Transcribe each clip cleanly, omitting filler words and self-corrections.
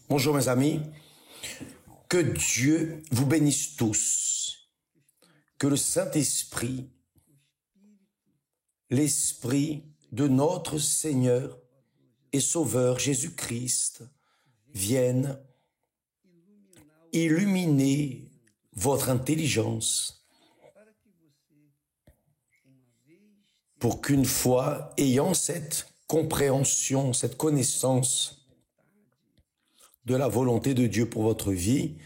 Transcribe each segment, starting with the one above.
Bonjour mes amis, que Dieu vous bénisse tous, que le Saint-Esprit, l'Esprit de notre Seigneur et Sauveur Jésus-Christ vienne illuminer votre intelligence pour qu'une fois ayant cette compréhension, cette connaissance de la volonté de Dieu pour votre vie,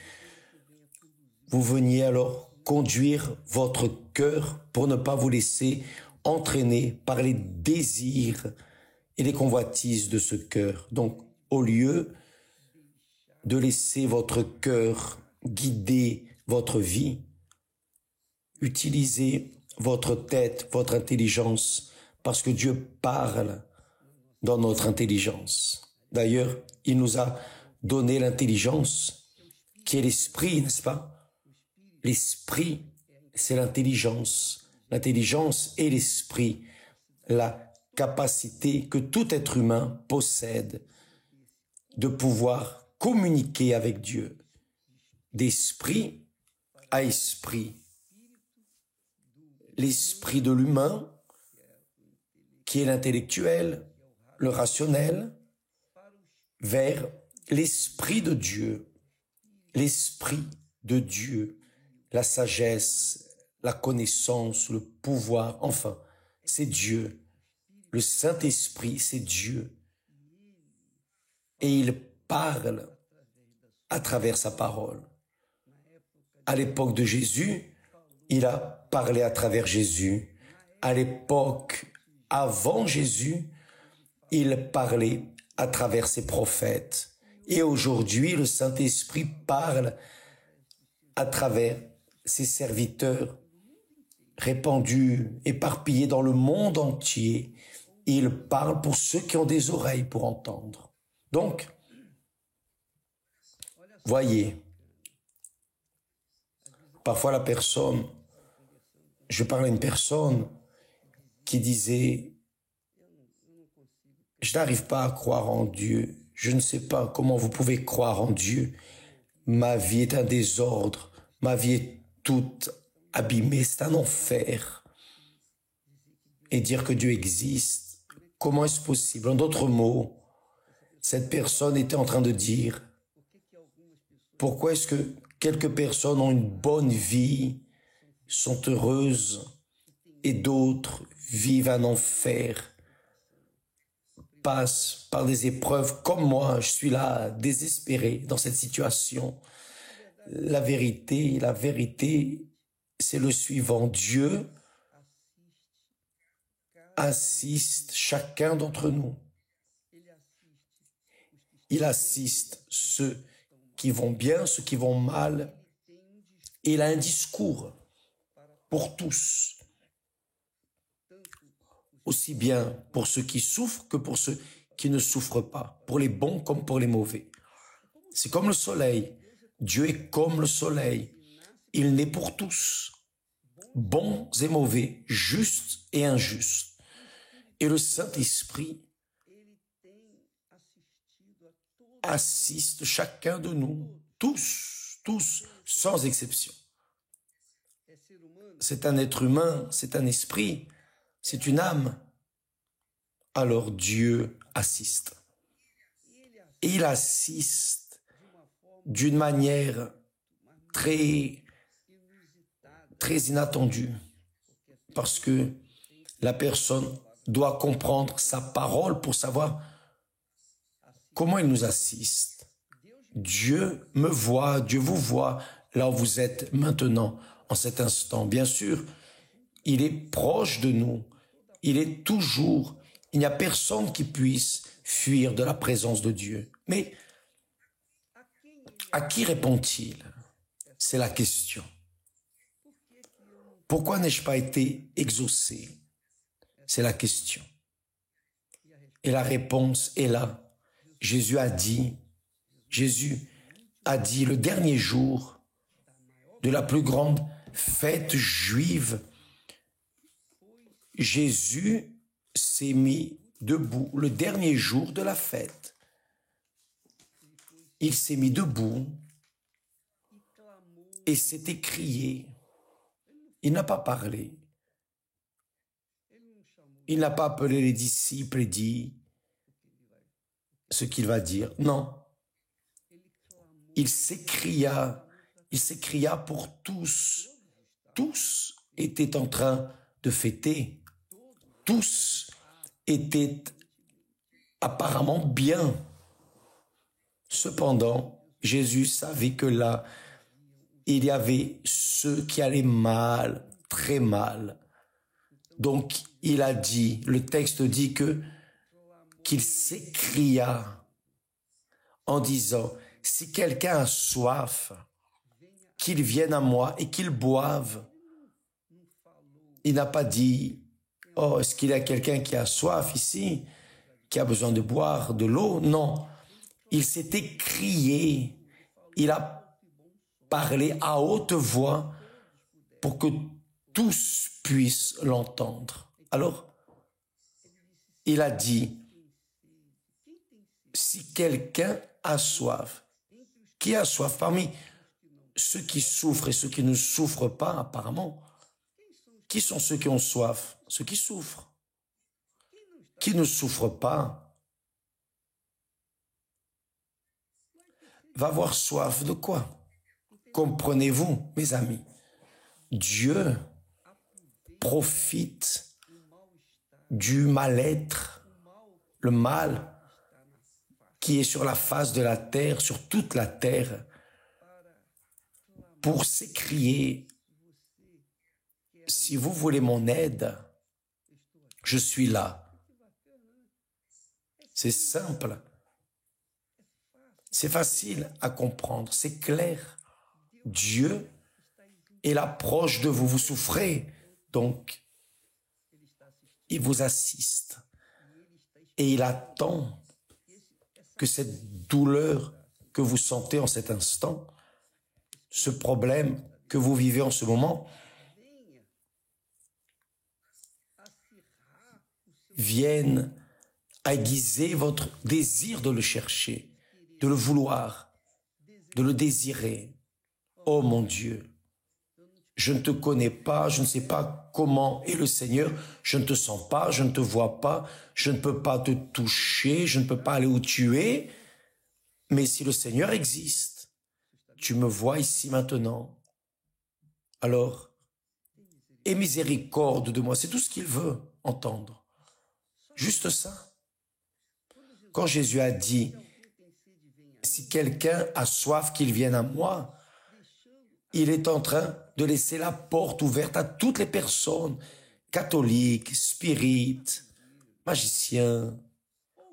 vous veniez alors conduire votre cœur pour ne pas vous laisser entraîner par les désirs et les convoitises de ce cœur. Donc, au lieu de laisser votre cœur guider votre vie, utilisez votre tête, votre intelligence, parce que Dieu parle dans notre intelligence. D'ailleurs, il nous a donné l'intelligence, qui est l'esprit, n'est-ce pas? L'esprit, c'est l'intelligence. L'intelligence et l'esprit, la capacité que tout être humain possède de pouvoir communiquer avec Dieu, d'esprit à esprit. L'esprit de l'humain, qui est l'intellectuel, le rationnel, vers l'esprit de Dieu, la sagesse, la connaissance, le pouvoir, enfin, c'est Dieu. Le Saint-Esprit, c'est Dieu. Et il parle à travers sa parole. À l'époque de Jésus, il a parlé à travers Jésus. À l'époque avant Jésus, il parlait à travers ses prophètes. Et aujourd'hui, le Saint-Esprit parle à travers ses serviteurs répandus, éparpillés dans le monde entier. Il parle pour ceux qui ont des oreilles pour entendre. Donc, voyez, parfois la personne, je parle à une personne qui disait, je n'arrive pas à croire en Dieu. Je ne sais pas comment vous pouvez croire en Dieu. Ma vie est un désordre. Ma vie est toute abîmée. C'est un enfer. Et dire que Dieu existe, comment est-ce possible? En d'autres mots, cette personne était en train de dire, pourquoi est-ce que quelques personnes ont une bonne vie, sont heureuses, et d'autres vivent un enfer, passent par des épreuves comme moi, je suis là, désespéré dans cette situation. La vérité, c'est le suivant. Dieu assiste chacun d'entre nous. Il assiste ceux qui vont bien, ceux qui vont mal. Et il a un discours pour tous. Aussi bien pour ceux qui souffrent que pour ceux qui ne souffrent pas, pour les bons comme pour les mauvais. C'est comme le soleil. Dieu est comme le soleil. Il naît pour tous, bons et mauvais, justes et injustes. Et le Saint-Esprit assiste chacun de nous, tous, sans exception. C'est un être humain, c'est un esprit, c'est une âme. Alors Dieu assiste. Et il assiste d'une manière très inattendue. Parce que la personne doit comprendre sa parole pour savoir comment il nous assiste. Dieu me voit, Dieu vous voit là où vous êtes maintenant, en cet instant. Bien sûr, il est proche de nous. Il est toujours. Il n'y a personne qui puisse fuir de la présence de Dieu. Mais à qui répond-il? C'est la question. Pourquoi n'ai-je pas été exaucé? C'est la question. Et la réponse est là. Jésus a dit, le dernier jour de la plus grande fête juive, Jésus s'est mis debout le dernier jour de la fête. il s'est mis debout et s'est écrié. Il n'a pas parlé. Il n'a pas appelé les disciples et dit ce qu'il va dire. Non. Il s'écria pour tous. Tous étaient en train de fêter. Tous étaient apparemment bien. Cependant, Jésus savait que là, il y avait ceux qui allaient mal, très mal. Donc, il a dit, le texte dit qu'il s'écria en disant, si quelqu'un a soif, qu'il vienne à moi et qu'il boive. Il n'a pas dit, oh, est-ce qu'il y a quelqu'un qui a soif ici, qui a besoin de boire de l'eau? Non, il s'est écrié, il a parlé à haute voix pour que tous puissent l'entendre. Alors, il a dit, si quelqu'un a soif, qui a soif parmi ceux qui souffrent et ceux qui ne souffrent pas apparemment? Qui sont ceux qui ont soif? Ceux qui souffrent. Qui ne souffrent pas va avoir soif de quoi? Comprenez-vous, mes amis? Dieu profite du mal-être, le mal qui est sur la face de la terre, sur toute la terre, pour s'écrier, si vous voulez mon aide, je suis là. C'est simple. C'est facile à comprendre, c'est clair. Dieu est là proche de vous, vous souffrez, donc il vous assiste et il attend que cette douleur que vous sentez en cet instant, ce problème que vous vivez en ce moment, vienne aiguiser votre désir de le chercher, de le vouloir, de le désirer. Oh mon Dieu, je ne te connais pas, je ne sais pas comment est le Seigneur, je ne te sens pas, je ne te vois pas, je ne peux pas te toucher, je ne peux pas aller où tu es, mais si le Seigneur existe, tu me vois ici maintenant, alors aie miséricorde de moi, c'est tout ce qu'il veut entendre. Juste ça. Quand Jésus a dit, si quelqu'un a soif, qu'il vienne à moi, il est en train de laisser la porte ouverte à toutes les personnes, catholiques, spirites, magiciens,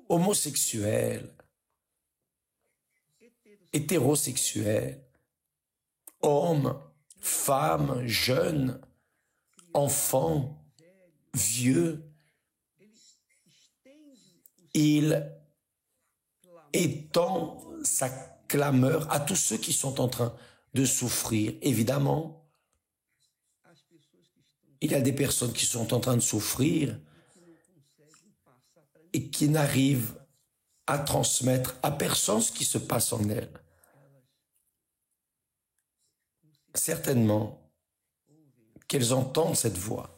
homosexuels, hétérosexuels, hommes, femmes, jeunes, enfants, vieux. Il étend sa clameur à tous ceux qui sont en train de souffrir. Évidemment, il y a des personnes qui sont en train de souffrir et qui n'arrivent à transmettre à personne ce qui se passe en elles. Certainement qu'elles entendent cette voix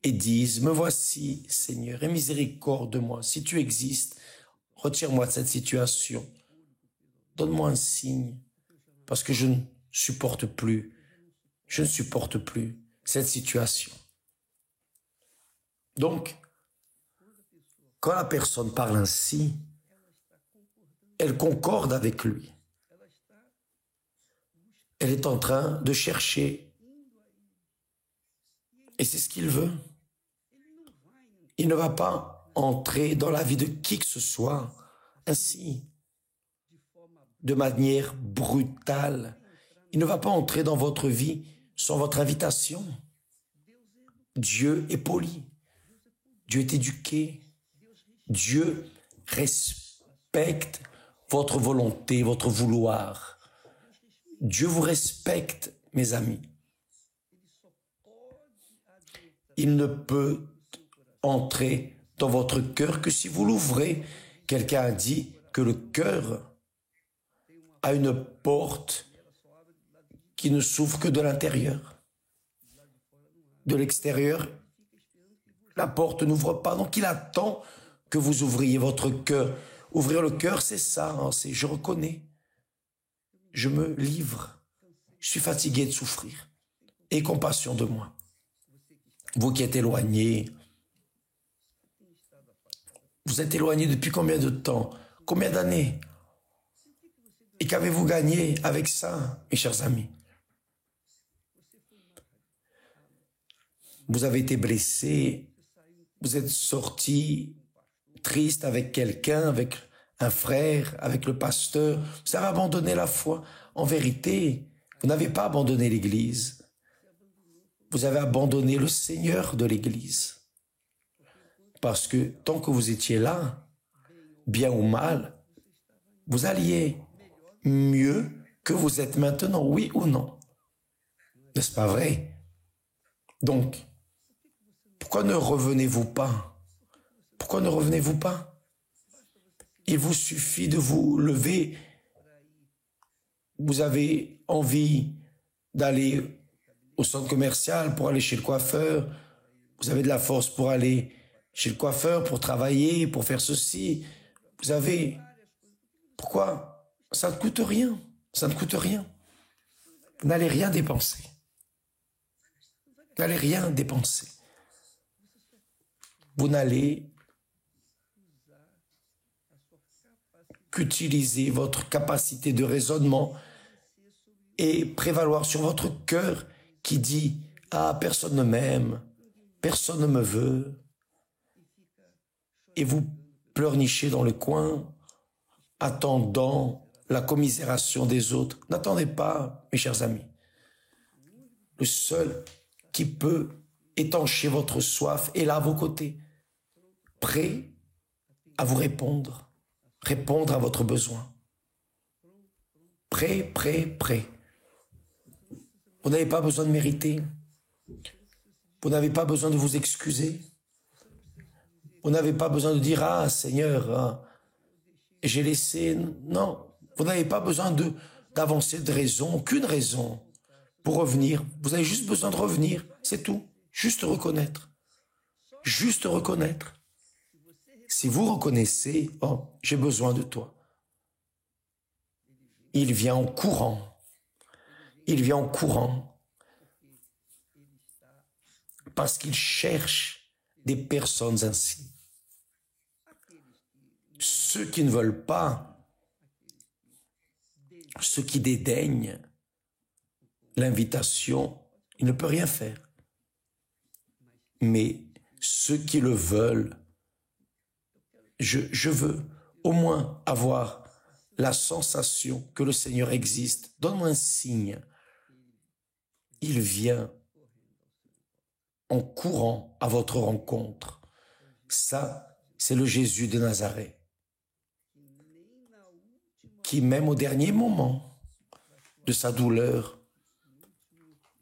et disent, me voici, Seigneur, aie miséricorde de moi. Si tu existes, retire-moi de cette situation. Donne-moi un signe, parce que je ne supporte plus cette situation. Donc, quand la personne parle ainsi, elle concorde avec lui. Elle est en train de chercher. Et c'est ce qu'il veut. Il ne va pas entrer dans la vie de qui que ce soit ainsi, de manière brutale. Il ne va pas entrer dans votre vie sans votre invitation. Dieu est poli. Dieu est éduqué. Dieu respecte votre volonté, votre vouloir. Dieu vous respecte, mes amis. Il ne peut entrer dans votre cœur que si vous l'ouvrez. Quelqu'un a dit, que le cœur a une porte qui ne s'ouvre que de l'intérieur. De l'extérieur, la porte n'ouvre pas. Donc il attend que vous ouvriez votre cœur. Ouvrir le cœur, c'est ça, hein, c'est je reconnais. Je me livre. Je suis fatigué de souffrir. Aie compassion de moi. Vous qui êtes éloignés, vous êtes éloignés depuis combien de temps? Combien d'années? Et qu'avez-vous gagné avec ça, mes chers amis? Vous avez été blessé, vous êtes sorti triste avec quelqu'un, avec un frère, avec le pasteur. Vous avez abandonné la foi. En vérité, vous n'avez pas abandonné l'Église. Vous avez abandonné le Seigneur de l'Église. Parce que tant que vous étiez là, bien ou mal, vous alliez mieux que vous êtes maintenant, oui ou non? N'est-ce pas vrai? Donc, pourquoi ne revenez-vous pas? Pourquoi ne revenez-vous pas? Il vous suffit de vous lever. Vous avez envie d'aller au centre commercial pour aller chez le coiffeur. Vous avez de la force pour aller chez le coiffeur, pour travailler, pour faire ceci. Vous avez... Pourquoi? Ça ne coûte rien. Ça ne coûte rien. Vous n'allez rien dépenser. Vous n'allez rien dépenser. Vous n'allez qu'utiliser votre capacité de raisonnement et prévaloir sur votre cœur qui dit « Ah, personne ne m'aime, personne ne me veut ». Et vous pleurnichez dans le coin, attendant la commisération des autres. N'attendez pas, mes chers amis. Le seul qui peut étancher votre soif est là à vos côtés, prêt à vous répondre à votre besoin. Prêt, prêt, prêt. Vous n'avez pas besoin de mériter. Vous n'avez pas besoin de vous excuser. Vous n'avez pas besoin de dire « Ah, Seigneur, hein, j'ai laissé... » Non, vous n'avez pas besoin d'avancer de raison, aucune raison pour revenir. Vous avez juste besoin de revenir, c'est tout. Juste reconnaître. Juste reconnaître. Si vous reconnaissez « Oh, j'ai besoin de toi », il vient en courant. Il vient en courant parce qu'il cherche des personnes ainsi. Ceux qui ne veulent pas, ceux qui dédaignent l'invitation, il ne peut rien faire. Mais ceux qui le veulent, je veux au moins avoir la sensation que le Seigneur existe. Donne-moi un signe. Il vient en courant à votre rencontre. Ça, c'est le Jésus de Nazareth, qui même au dernier moment de sa douleur,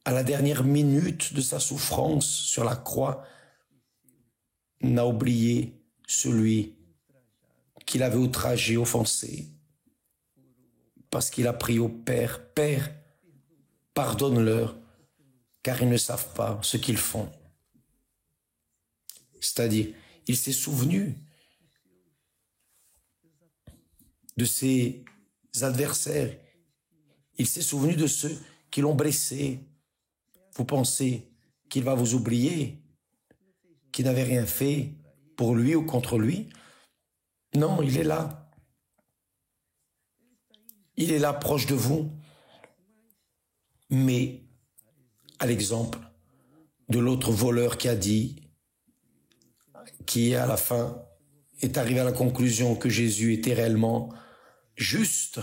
à la dernière minute de sa souffrance sur la croix, n'a oublié celui qu'il avait outragé, offensé, parce qu'il a prié au Père, « Père, pardonne-leur, car ils ne savent pas ce qu'ils font. » C'est-à-dire, il s'est souvenu de ses adversaires. Il s'est souvenu de ceux qui l'ont blessé. Vous pensez qu'il va vous oublier, qu'il n'avait rien fait pour lui ou contre lui? Non, il est là. Il est là proche de vous. Mais, à l'exemple de l'autre voleur qui a dit, qui à la fin est arrivé à la conclusion que Jésus était réellement juste,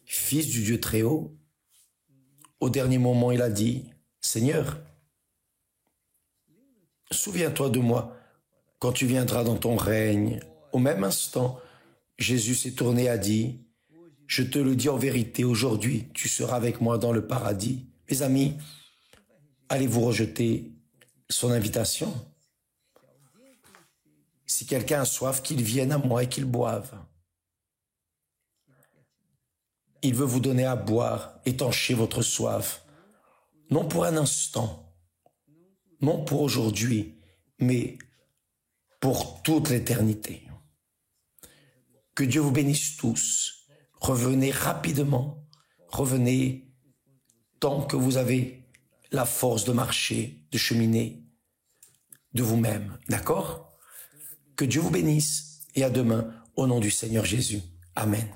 fils du Dieu très haut, au dernier moment il a dit, « Seigneur, souviens-toi de moi quand tu viendras dans ton règne. » Au même instant, Jésus s'est tourné et a dit, « Je te le dis en vérité, aujourd'hui tu seras avec moi dans le paradis. » Mes amis, allez-vous rejeter son invitation? Si quelqu'un a soif, qu'il vienne à moi et qu'il boive. Il veut vous donner à boire, étancher votre soif, non pour un instant, non pour aujourd'hui, mais pour toute l'éternité. Que Dieu vous bénisse tous. Revenez rapidement, revenez tant que vous avez la force de marcher, de cheminer de vous-même, d'accord? Que Dieu vous bénisse et à demain au nom du Seigneur Jésus. Amen.